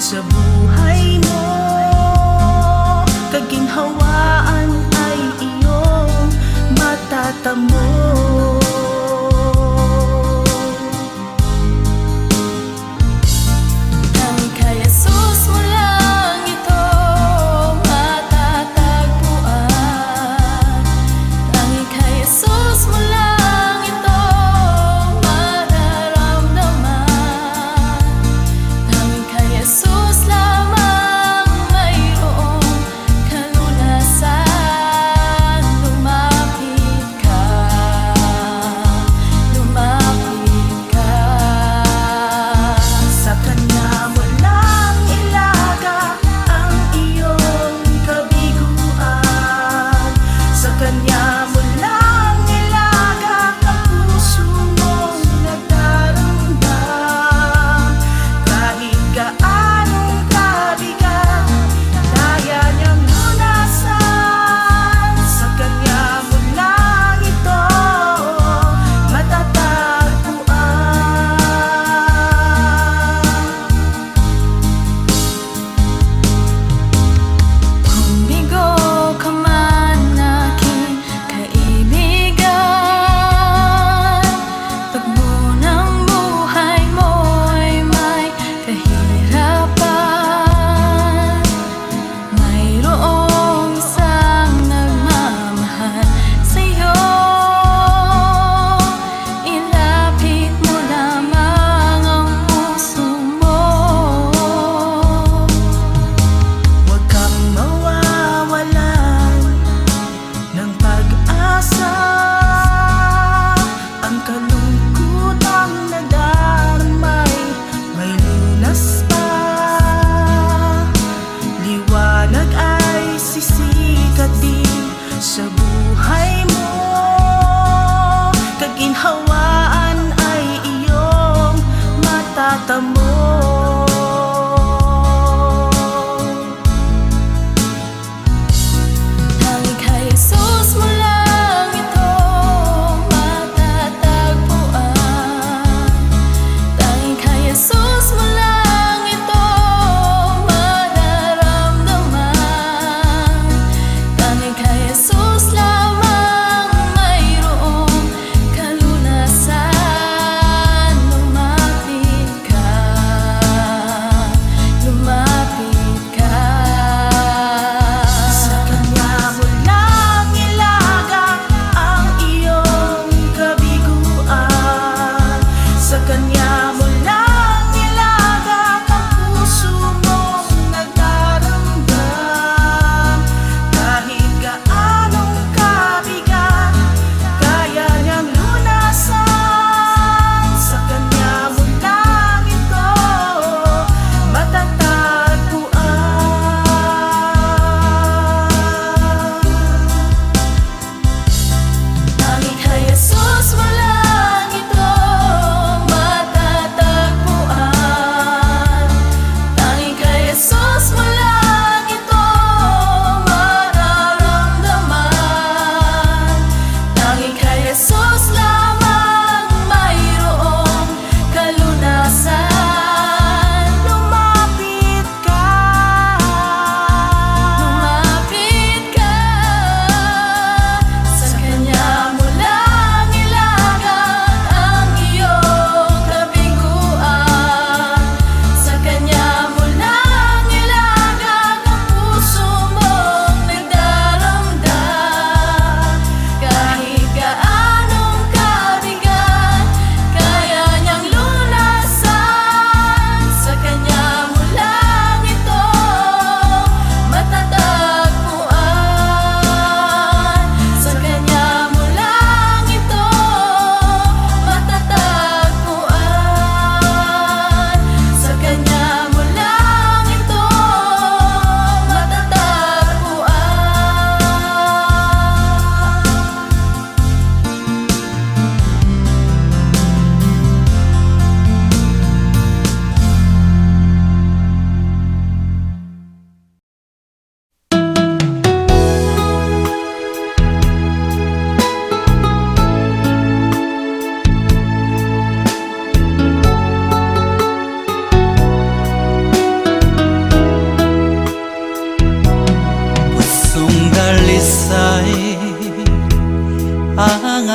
Sa buhay mo, kaginhawaan ay iyong matatamo.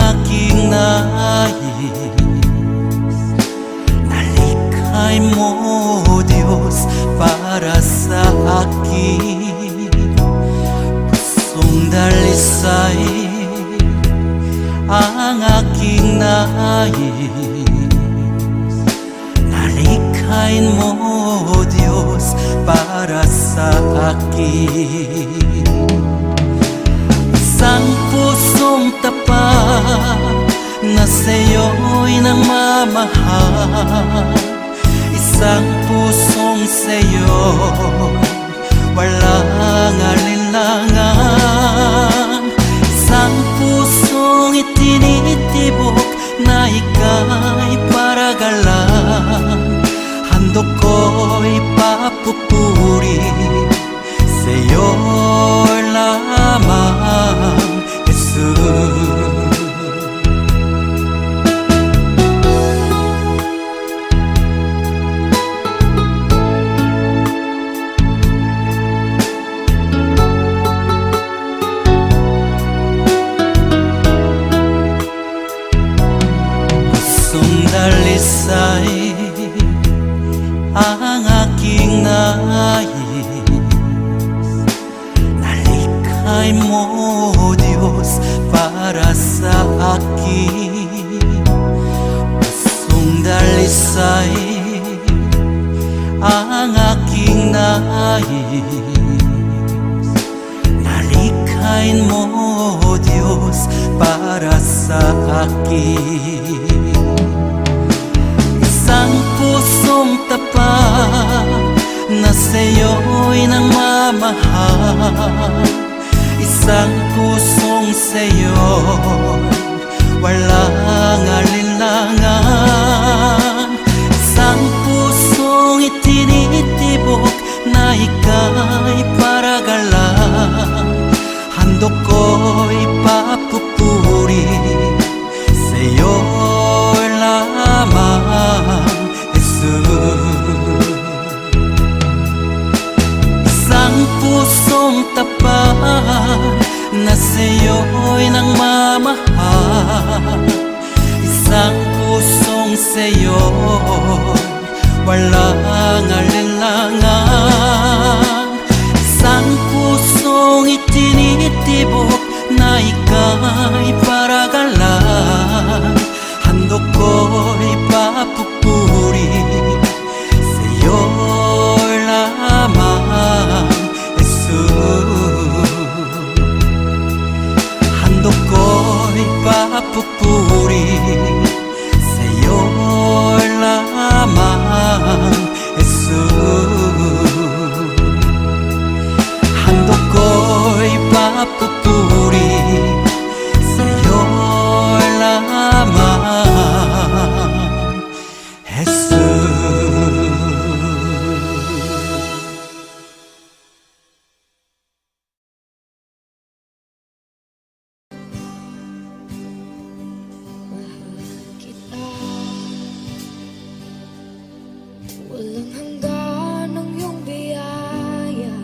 aking nais. Nalikhay mo, Diyos, para sa akin. Pusong dalisay ang aking nais. Nalikhain mo, Diyos, para sa akin. Isang pusong tapat na sa'yo'y nagmamahal. Isang pusong sa'yo walang alinlangan. Isang pusong itinitibok na ika'y paragalan. Handog ko'y papupuri sa'yo lamang, Jesus. Dalisay ang aking nais. Nalikhay mo, Diyos, para sa akin. Pusong dalisay ang aking nais. Nalikhain mo, Diyos, para sa akin. Isang pusong tapat na sa'yo'y nagmamahal. Isang pusong sa'yo walang alinlangan. Isang pusong itinitibok na ika'y paragalan. Handog ko'y papupuri sa'yo lamang, Jesus. Isang pusong tapat na sa'yo'y nagmamahal. Isang pusong sa'yo walang alinlangan. Isang pusong itinitibok na ika'y paragalan. Handog ko'y papupuri sa'yo lamang, Jesus. Handog ko'y papupuri sa'yo lamang, Jesus. Handog ko'y papupuri sa'yo lamang, Jesus. Walang hanggan ang iyong biyaya,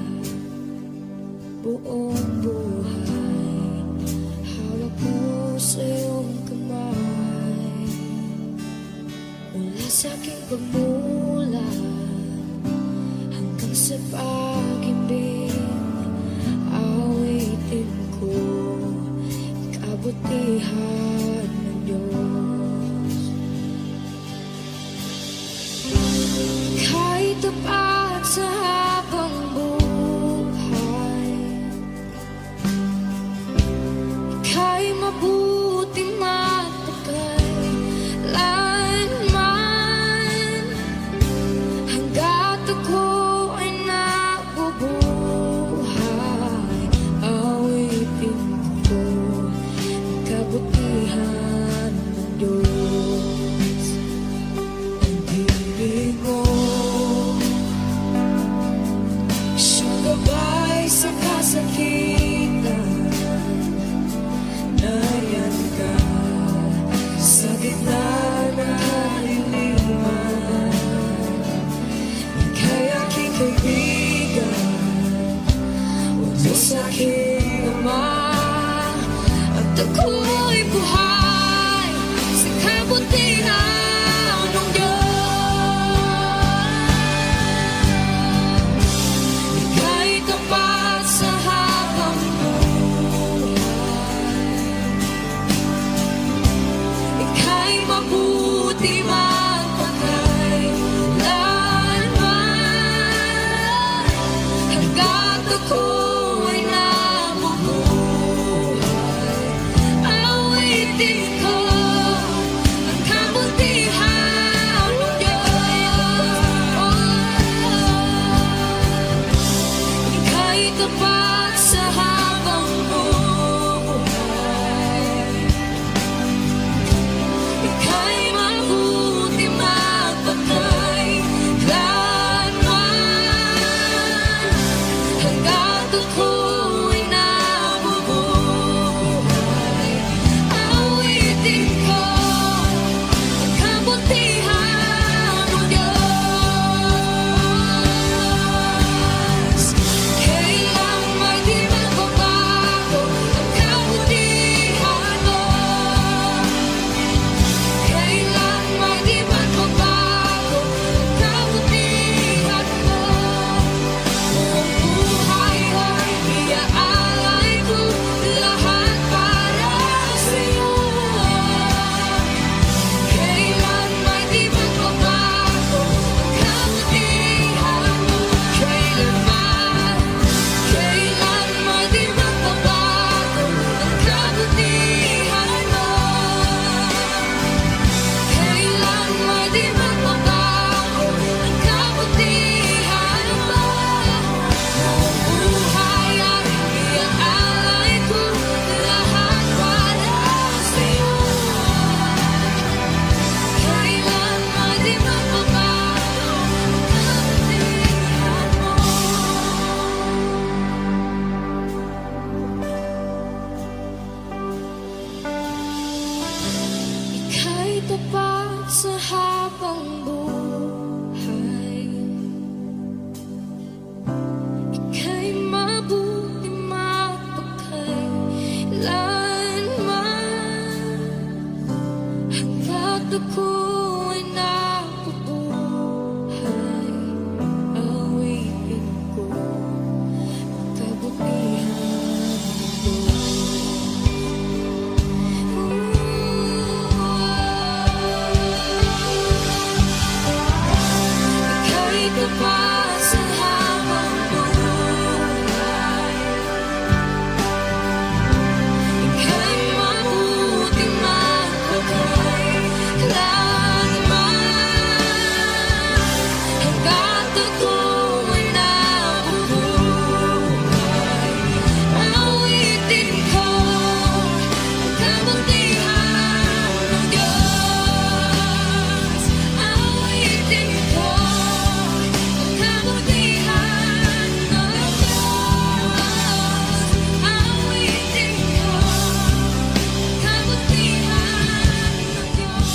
buong buhay hawak mo sa iyong kamay. Mula sa aking pagmulat hanggang sa pag-ibig, awitin ko kabutihan ng Diyos. Kahit tapat sa habang buhay, ika'y mabuti matagay lanman. sa habang buhay, ika'y mabuti mapagkailanman, hanggat ako'y nabubuhay. Awitin ko ang kabutihan mo. Ika'y tapat sa habang buhay, ika'y mabuting mapagkailanman, hanggat ako'y nabubuhay. Awitin ko ang kabutihan ng Diyos. Awitin ko ang kabutihan ng Diyos. Awitin ko ang kabutihan ng Diyos.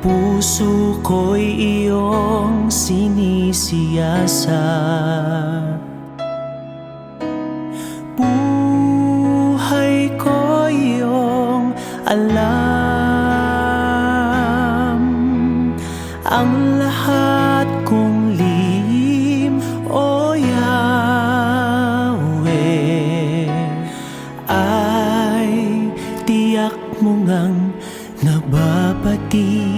Puso ko'y iyong sinisiyasat, buhay ko iyong alam. Ang lahat kong lihim, o Yahweh, ay tiyak mo ngang nababati.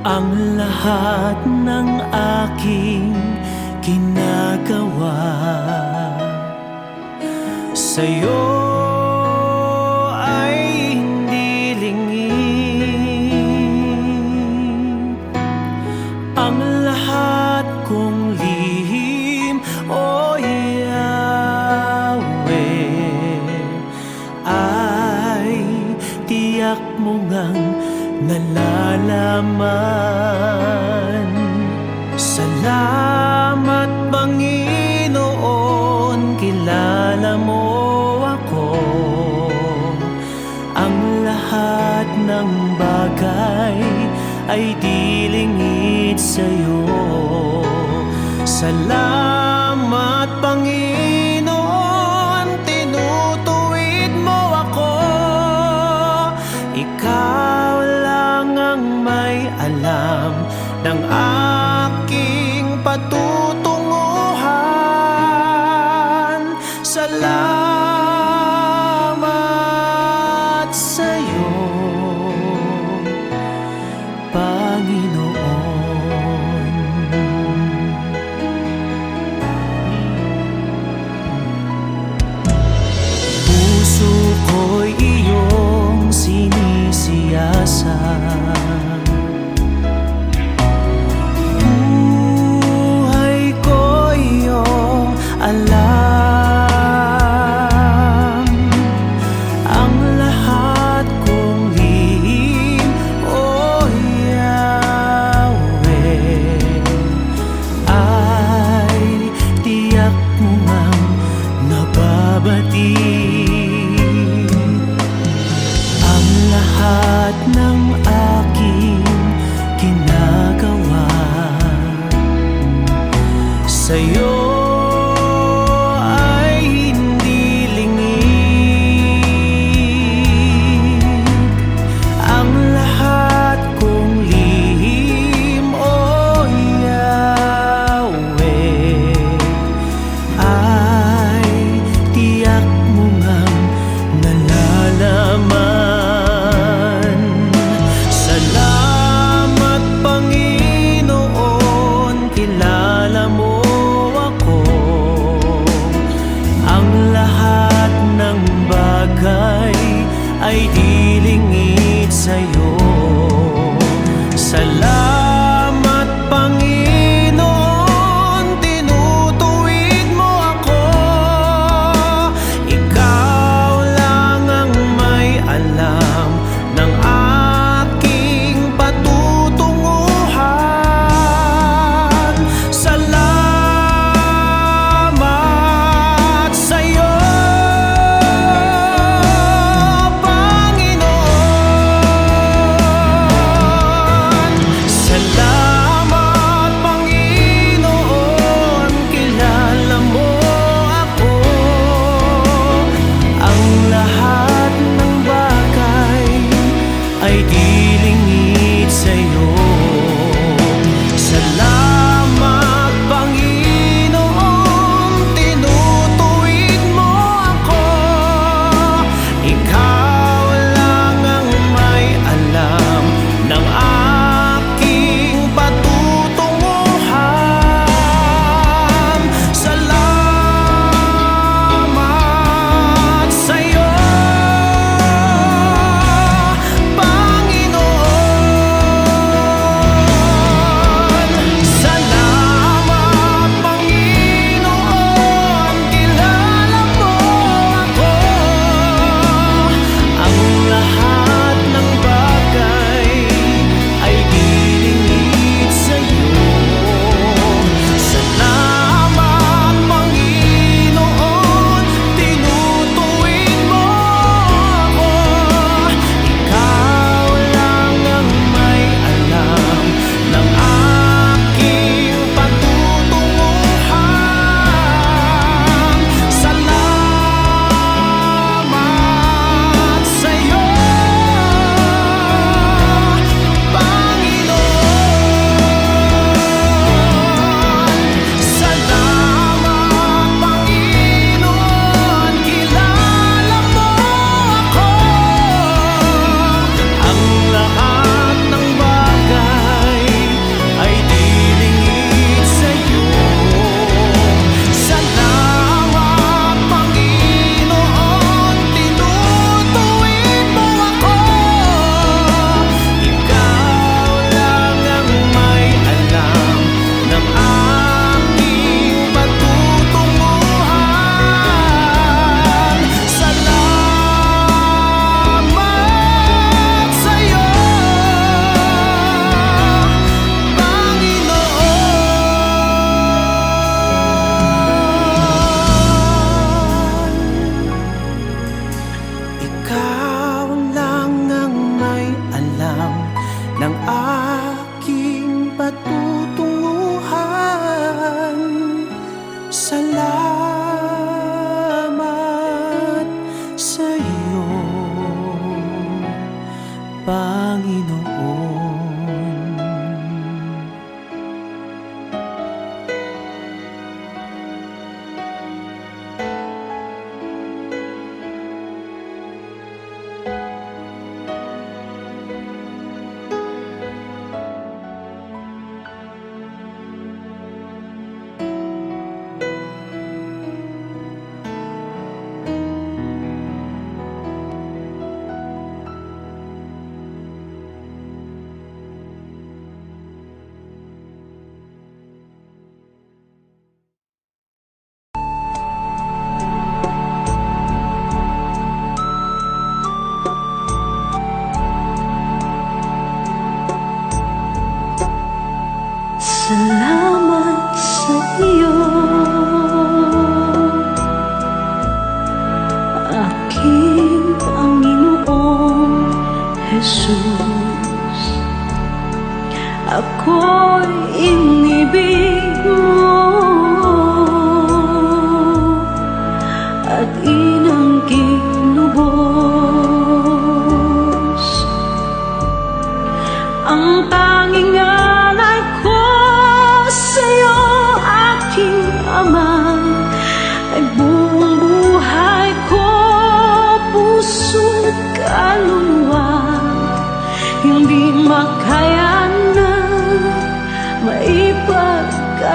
Ang lahat ng aking ginagawa sa'yo ay hindi lingid. Ang lahat kong lihim, o Yahweh, ay tiyak mo ngang nalalaman. Salamat, Panginoon, kilala mo ako. Ang lahat ng bagay ay di lingid sa'yo. Salamat, Panginoon, tinutuwid mo ako. Ikaw lang ang may alam ng aking patutunguhan. Salamat sa'yo, Panginoon. Puso ko'y iyong sinisiyasat, buhay ko iyong alam. Ang lahat kong lihim, o Yahweh, ay tiyak mo ngang nababati. Ang lahat ng aking ginagawa sa'yo ay hindi lingid. Ang lahat kong lihim, o Yahweh, ay tiyak mo ngang nalalaman. Salamat, Panginoon, kilala mo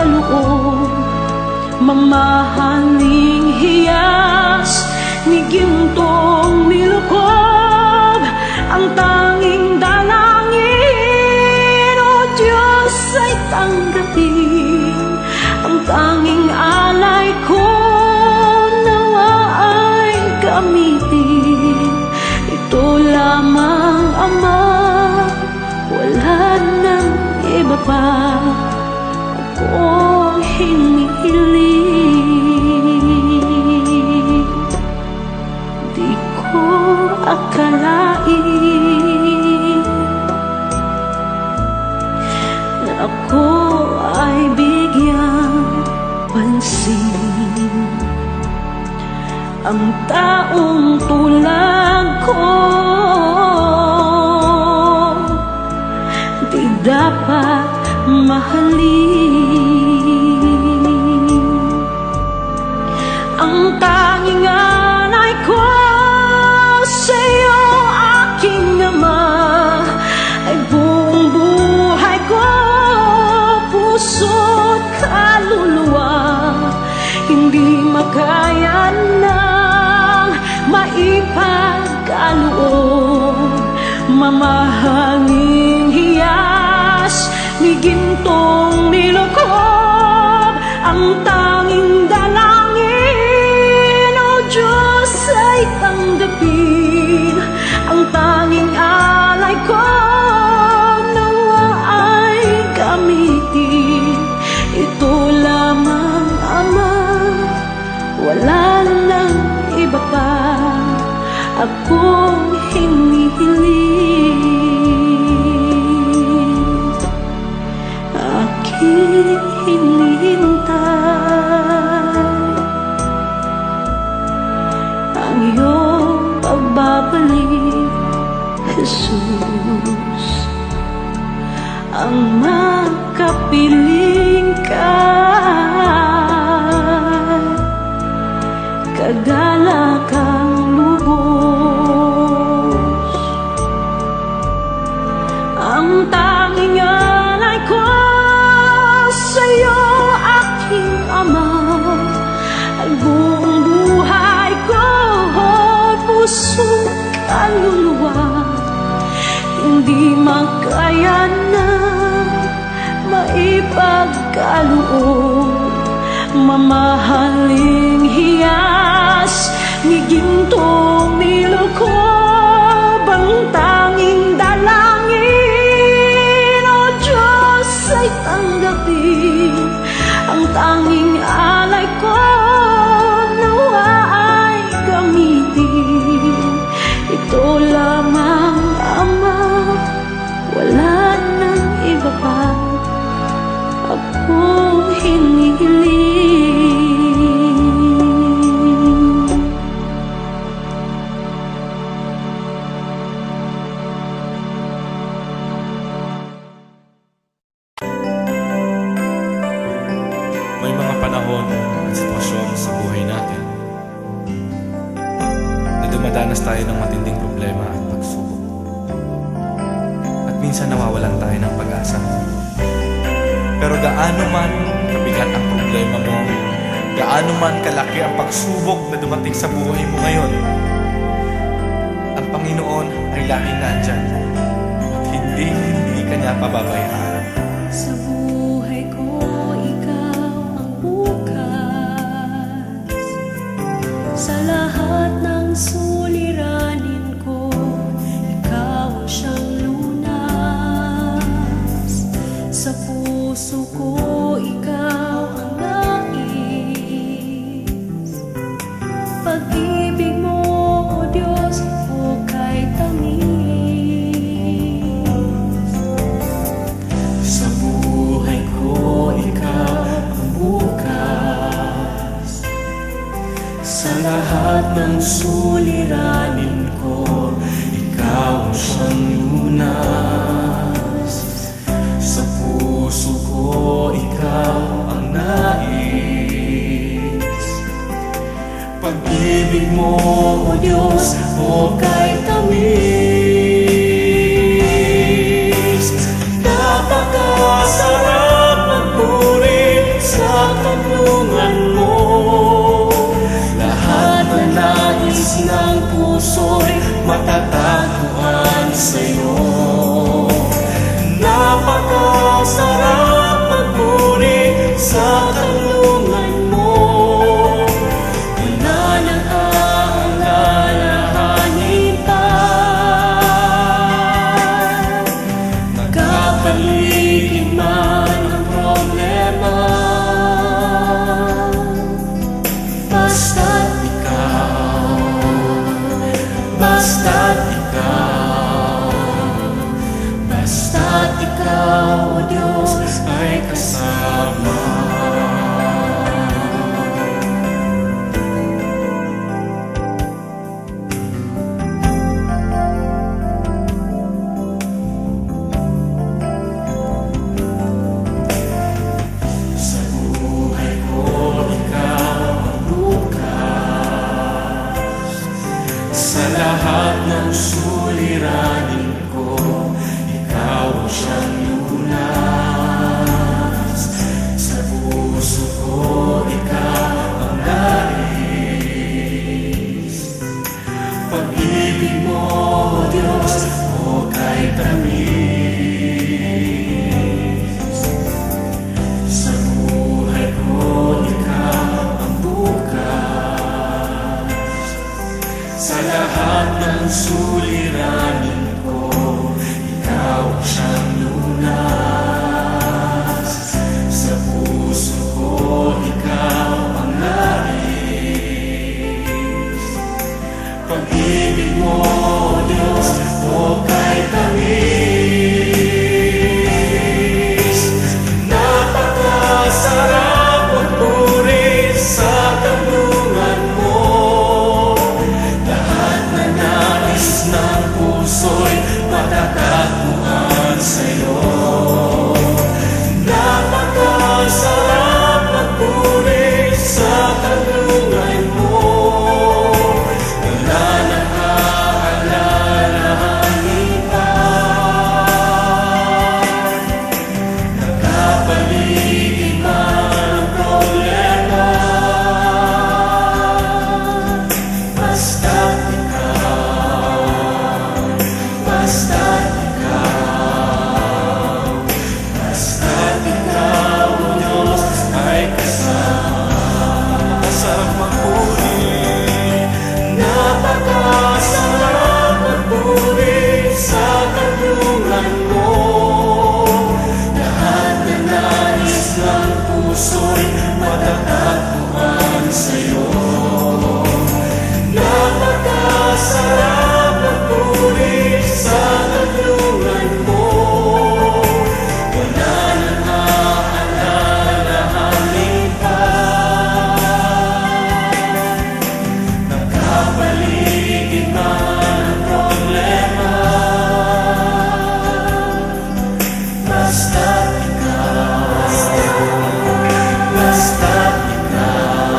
kaloob, mamahaling hiyas ni gintong nilukob, ang tanging dalangin, o Diyos ay tanggapin, ang tanging alay ko nawa ay gamitin. Ito lamang, Ama, wala nang iba pa akong hinihiling. Di ko akalain na ako ay bigyang pansin. Ang taong tulad ko di dapat mahalin. Ang tanging alay ko sa'yo, aking Ama, ay buong buhay ko, puso't kaluluwa. Hindi makaya ng maipagkaloob, mamahaling hiyas ni gintong nilukob, ang tanging dalangin, o Diyos ay tanggapin, ang tanging alay ko nawa ay gamitin. Ito lamang, Ama, wala nang iba pa akong hinihiling. Aking hinihintay ang iyong pagbabalik, Jesus, ang makapiling ka, kagalakang lubos. Ang tanging alay ko sa'yo, aking Ama, ay buong buhay ko, puso, kaluluwa. Hindi makaya na maipagkaloob, mamahaling hiyas ni gintong nilukob, ang tanging dalangin, o Diyos ay tanggapin, ang tanging alay ko nawa ay gamitin. Ito lamang, Ama, wala nang iba pa akong hinihiling. May mga panahon at sitwasyon sa buhay natin na dumadanas tayo ng matinding problema at pagsubok. At minsan nawawalan tayo ng pag-asa. Pero gaano man kabigat ang problema mo, gaano man kalaki ang pagsubok na dumating sa buhay mo ngayon, ang Panginoon ay laging nandyan at hindi ka niya pababayaan. Sa buhay ko, ikaw ang bukas. Sa lahat ng suliranin ko, ikaw ang siyang lunas. Sa puso ko, ikaw ang nais. Pag-ibig mo, O Diyos, hukay tamis. matatagpuan sa'yo. Napakasarap magpuri sa kanlungan mo. Wala nang aalalahanin pa. Nagkapaligid man ang problema, basta't ikaw, basta't ikaw, basta't ikaw, O Diyos, ay kasama. Sa buhay ko, ikaw ang bukas. Sa lahat ng suliranin ko, ikaw ang siyang lunas. Sa puso ko, ikaw ang nais. Pag-ibig mo, O Diyos, o kay tamis. Sa buhay ko, ikaw ang bukas. Sa lahat ng suliranin ko, ikaw ang siyang lunas. Sa puso ko, ikaw ang nais. Pag-ibig mo, O Diyos, o kay tamis. Napakasarap magpuri sa kanlungan mo. Lahat na nais ng puso'y matatagpuan sa'yo. Napakasarap magpuri sa kanlungan mo. Wala nang aalalahanin pa. Nagkapaligid man ang problema, basta't ikaw, basta't ikaw, basta't ikaw, O Diyos, ay kasama. Masarap magpuri, napakasarap magpuri sa kanlungan mo. Lahat na nais ng puso'y matatagpuan sa'yo. Napakasarap magpuri sa kanlungan mo. Wala nang aalalahanin pa. Nagkapaligid man ang problema, basta't ikaw, basta't ikaw,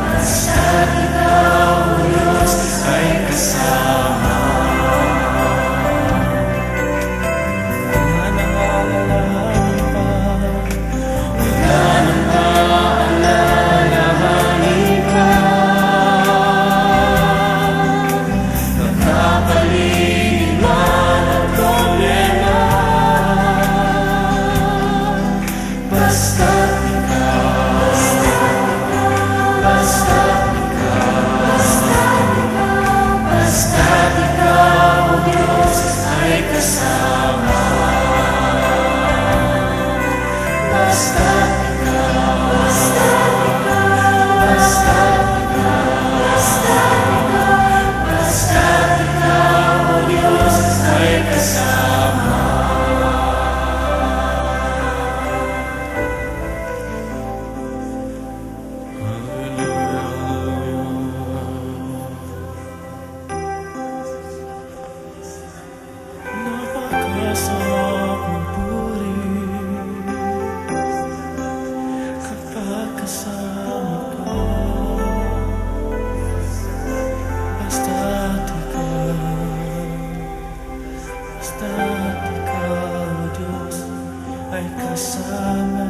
basta't ikaw, O Diyos, ay kasama. Wala nang aalalahanin pa. Wala nang aalalahanin pa. Nagkapaligid man ang problema, basta't ikaw, basta't ikaw, basta't ikaw, O Diyos, ay kasama. Basta't ikaw, basta't ikaw, basta't ikaw, O Diyos, ay kasama. Napakasarap magpuri kapag kasama ka. Basta't ikaw, O Diyos, ay kasama.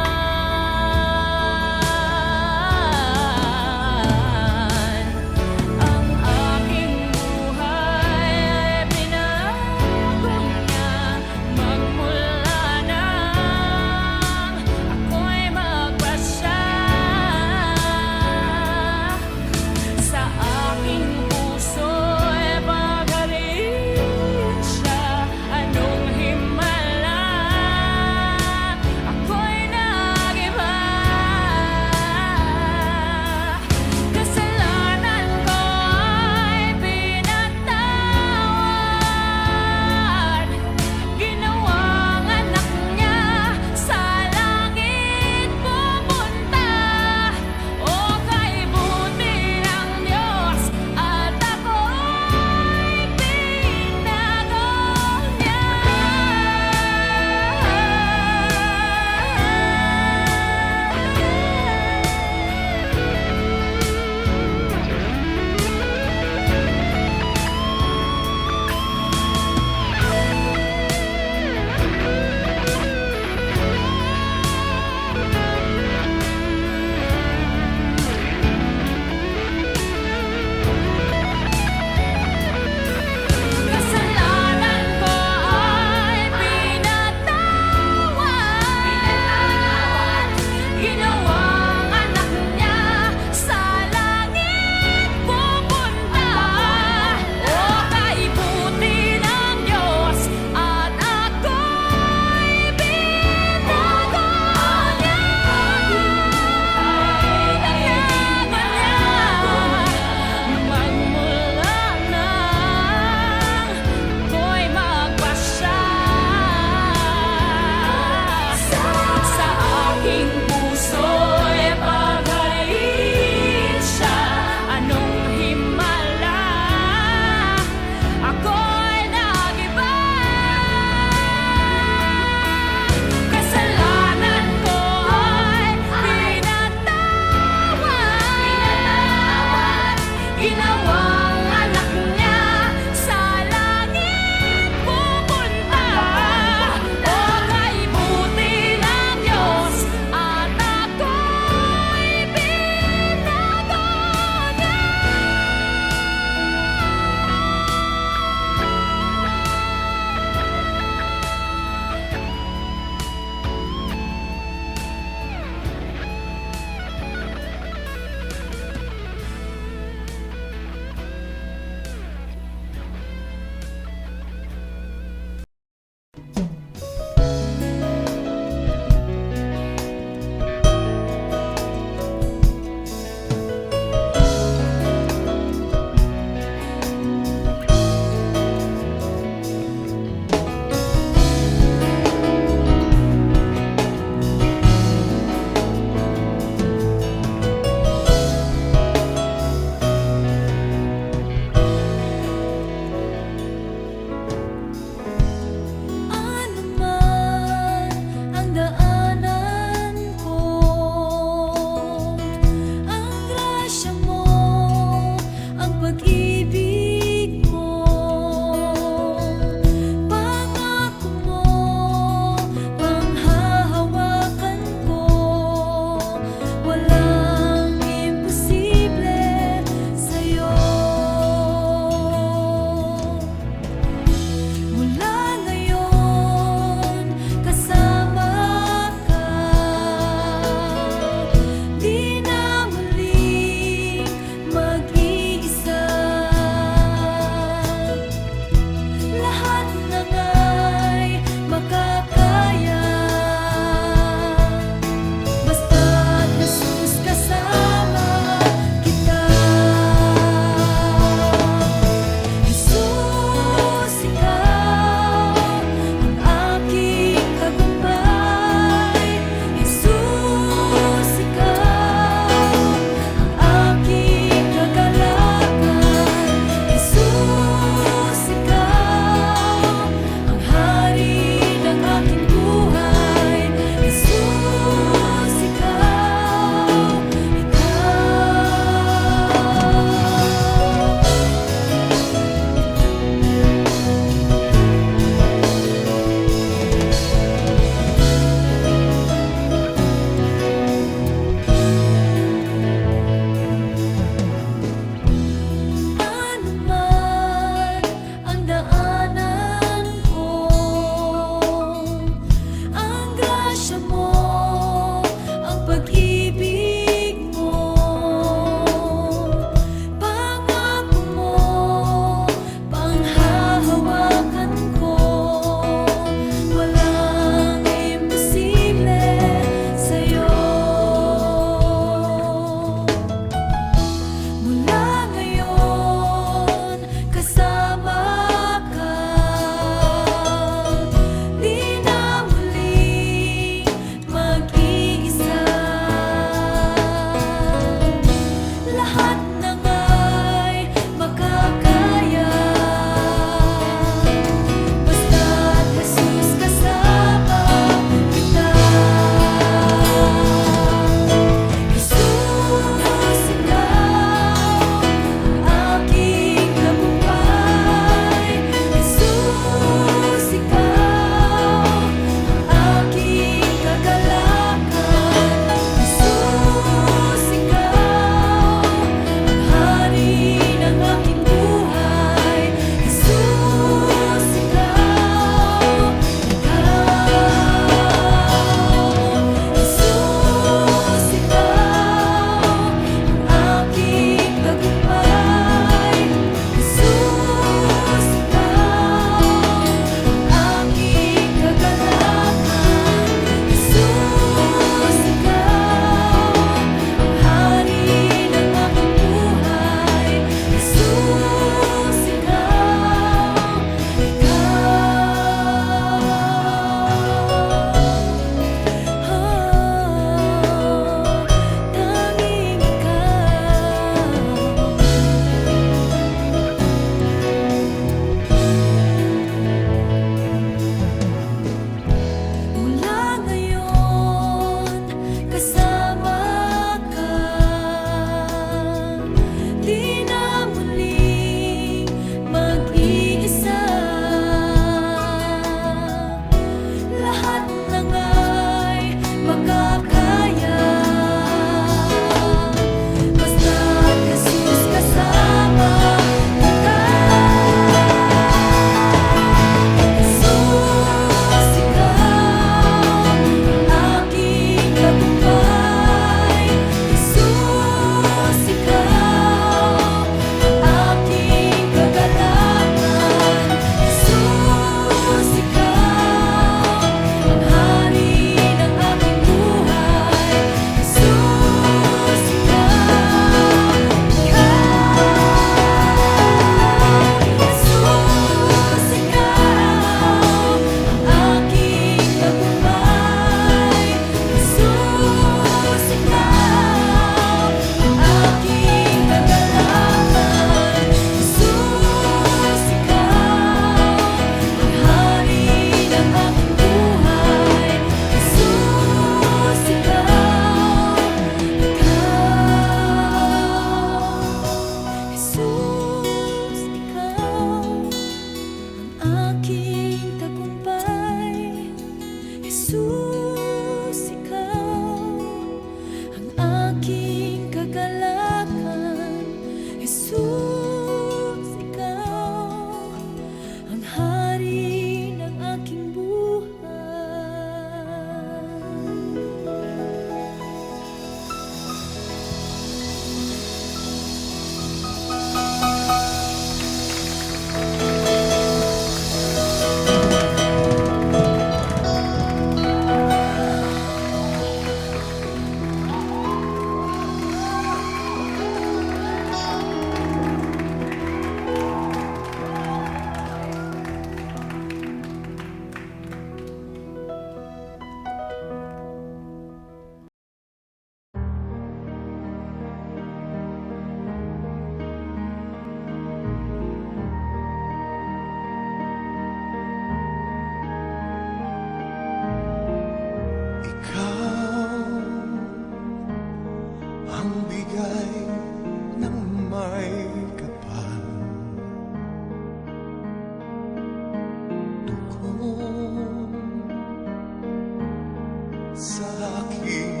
sa aking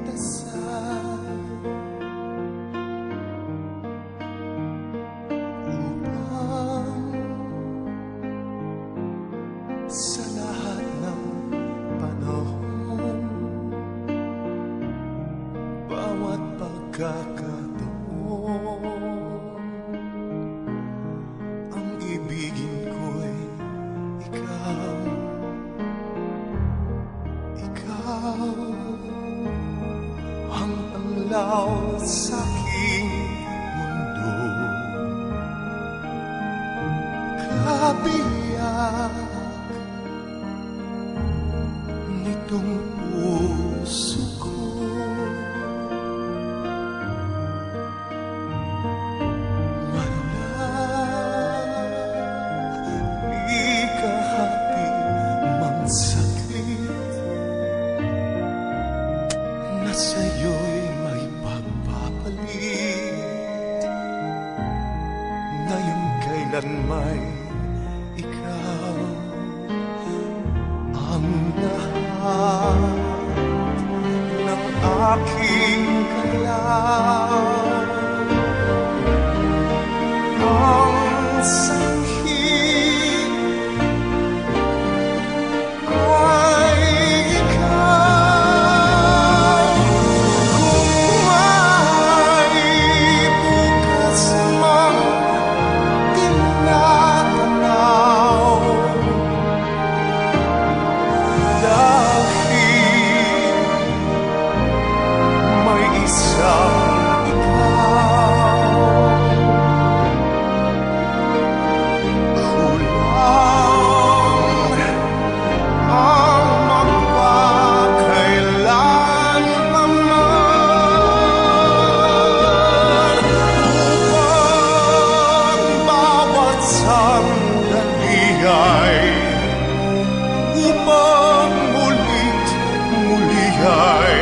dasal upang sa lahat ng panahon, bawat pagkakataon, ang ibigin ko'y ikaw. Ikaw ang panlaw sa aking mundo, kabiyak nitong puso ko. Di kahati mang saglit na sa'yo'y may pagpapalit, ngayon kailan may ikaw ang lahat ng aking galaw. Ang sanhi ay ikaw. Kung may bukas mang tinatanaw, dahil may isang ikaw. Upang mulit muli ay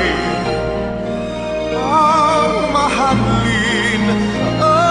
ang mahalin ay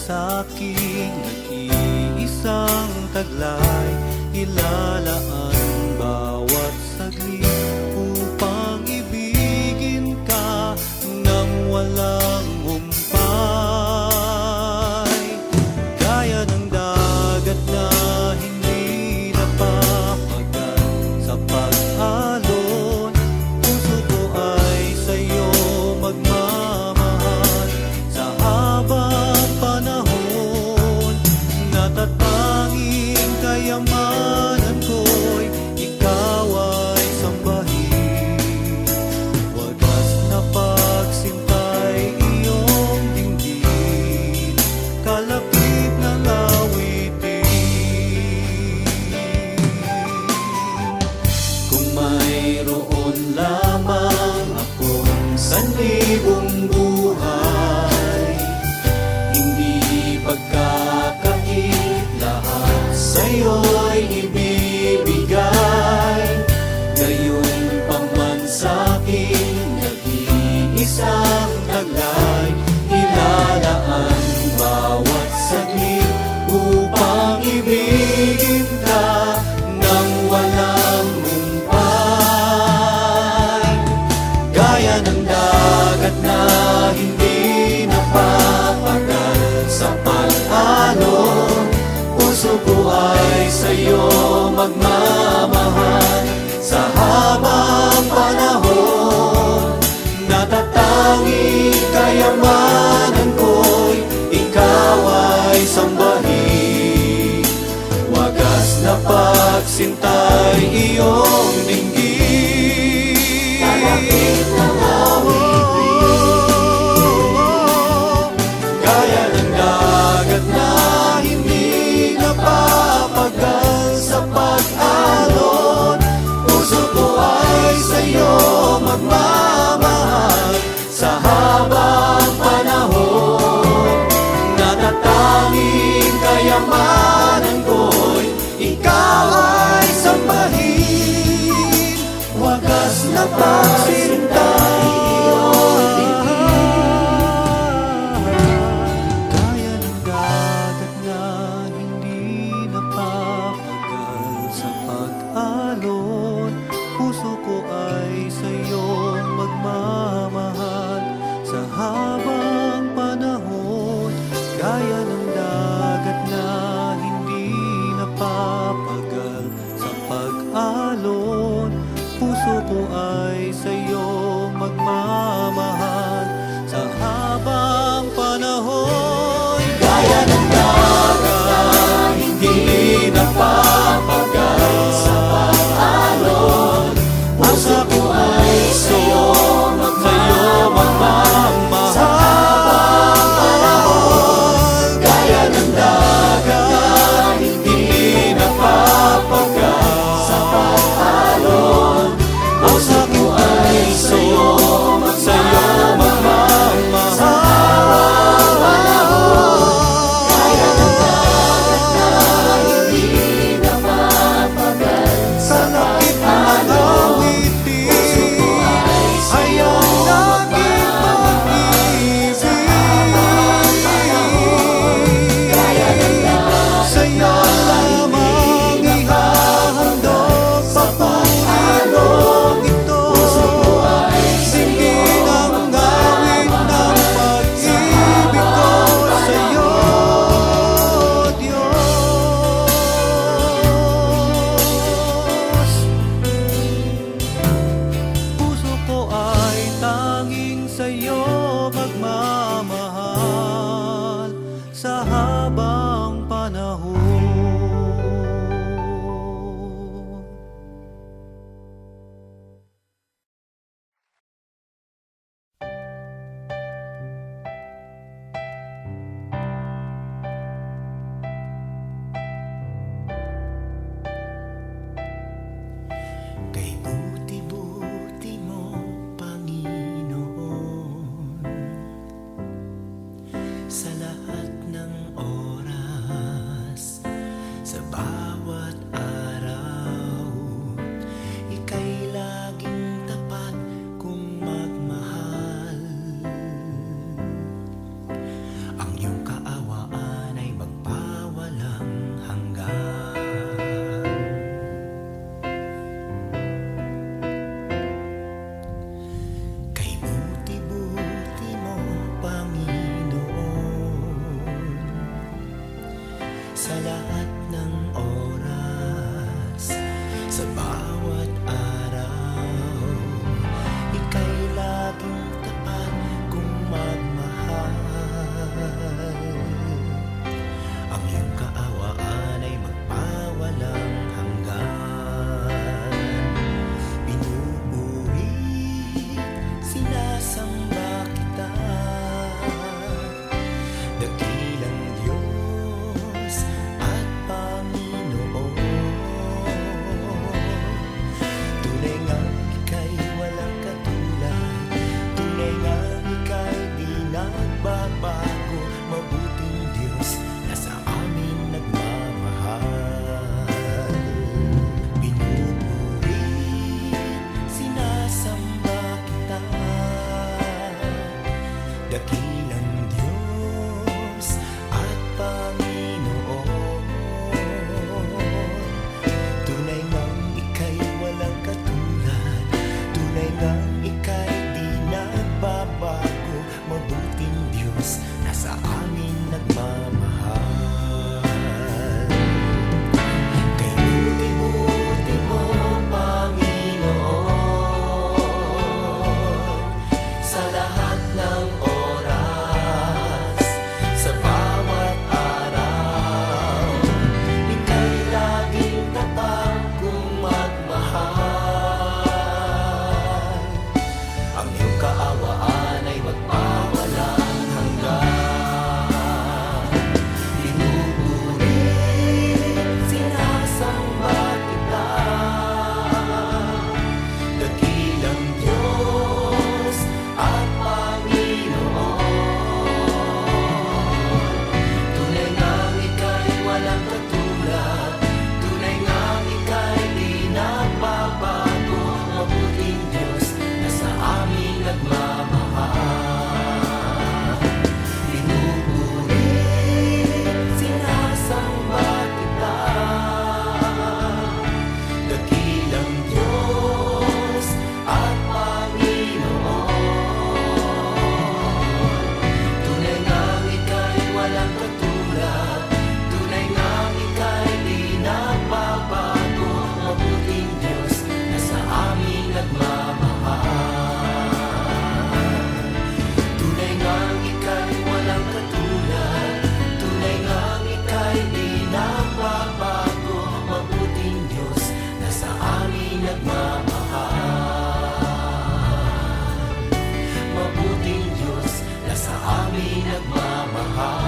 aking nag-iisang taglay, ilalaan bawat saglit upang ibigin ka nang walang humpay. Gaya ng dagat na hindi napapagat sa pag-alon, puso ko ay sa'yo magmamahal sa habang panahon. Natatanging kayamanan ko'y kayamanan ko'y ikaw ay sambahin. Wagas na pagsintay iyong dinggin. Gaya ng dagat na hindi napapagal sa pag-alon, puso ko ay sa'yo magmamahal sa habang panahon. Natatanging kayamanan ko'y ikaw ay sambahin. Wagas na pagsintay iyong kaya ng dagat na hindi napapagal sa pag-alon, puso ko ay sa'yo magmamahal sa habang panahon. Gaya ng dagat na hindi napapagal sa pag-alon, puso ko ay sa'yo magmamahal sa habang panahon. Gaya ng dagat hindi napapagal sa pag-alon, puso ko ay sa'yo magmamahal sa habang panahon. Gaya ng dagat hindi napapagal sa pag-alon, puso ko ay sa'yo magmamahal sa habang panahon. Gaya ng dagat na hindi napapagal sa lakip ng awitin, ayaw laging mag-ibig. Sa'yo lamang ihahandog papulong ito. Dinggin ang awit ng pag-ibig ko sa'yo, Diyos. Puso ko ay tanging sa'yo magmamahal sa habang panahon. Kay buti-buti mo, Panginoon, sa lahat ng oras, sa bawat araw, ika'y laging tapat kung magmahal. Ang iyong kaawaan ay magpawalang hanggan. Kay buti-buti mo, Panginoon, sa lahat ng oras, sa bawat araw, ika'y laging tapat kung magmahal. Ang iyong kaawaan ay magpawalang hanggan. Pinupuri, sinasamba kita, dakilang Diyos at amin nagmamahal.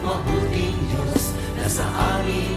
Mabuting Diyos na sa amin